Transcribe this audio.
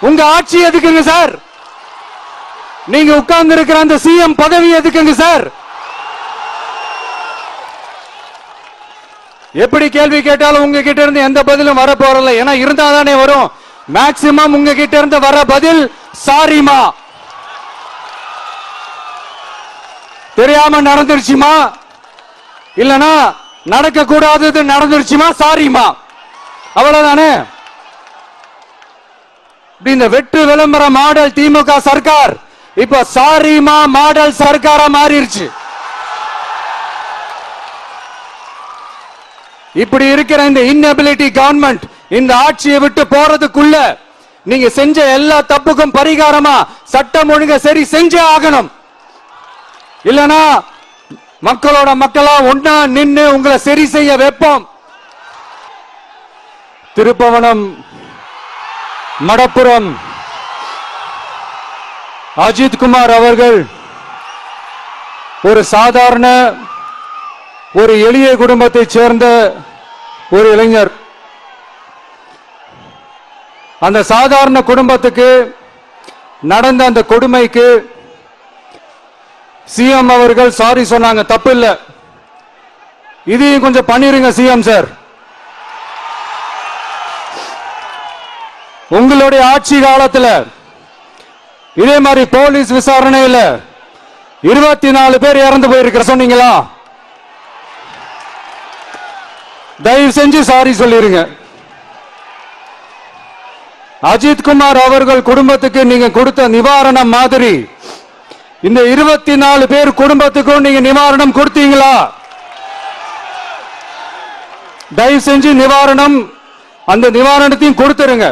உங்க ஆட்சி எதுக்குங்க சார்? நீங்க உட்கார்ந்து இருக்கிற அந்த சிஎம் பதவி எதுக்குங்க சார்? எப்படி கேள்வி கேட்டாலும் உங்ககிட்ட இருந்து எந்த பதிலும் வர போறல. ஏன்னா இருந்தா தானே வரும். மேக்சிமம் உங்ககிட்ட இருந்து வர பதில் சாரிமா, தெரியாம நடந்துருச்சுமா, இல்லனா நடக்க கூடாதது நடந்துருச்சுமா, சாரிமா, அவ்வளவுதானே. இந்த வெற்று விளம்பர மாடல் திமுக சர்க்கார் இப்ப சாரிமா மாடல் சர்க்காரா மாறிடுச்சு. இப்படி இருக்கிற இந்த இன்எபிலிட்டி கவர்மெண்ட் இந்த ஆட்சியை விட்டு போறதுக்குள்ள நீங்க செஞ்ச எல்லா தப்புக்கும் பரிகாரமா சட்டம் ஒழுங்க சரி செஞ்சே ஆகணும். இல்லனா மக்களோட மக்களா ஒன்னா நின்று உங்களை சரி செய்ய வைப்போம். திருப்பவனம், மடப்புறம் அஜித் குமார் அவர்கள் ஒரு சாதாரண ஒரு எளிய குடும்பத்தை சேர்ந்த ஒரு இளைஞர். அந்த சாதாரண குடும்பத்துக்கு நடந்த அந்த கொடுமைக்கு சிஎம் அவர்கள் சாரி சொன்னாங்க. தப்பு இல்ல, இதையும் கொஞ்சம் பண்ணிருங்க சிஎம் சார். உங்களுடைய ஆட்சி காலத்தில் இதே மாதிரி போலீஸ் விசாரணையில் 24 பேர் இறந்து போயிருக்கிற சொன்னீங்களா? தயவு செஞ்சு சாரி சொல்லிருங்க. அஜித் குமார் அவர்கள் குடும்பத்துக்கு நீங்க கொடுத்த நிவாரணம் மாதிரி இந்த 24 பேர் குடும்பத்துக்கும் நீங்க நிவாரணம் கொடுத்தீங்களா? தயவு செஞ்சு நிவாரணம், அந்த நிவாரணத்தையும் கொடுத்துருங்க.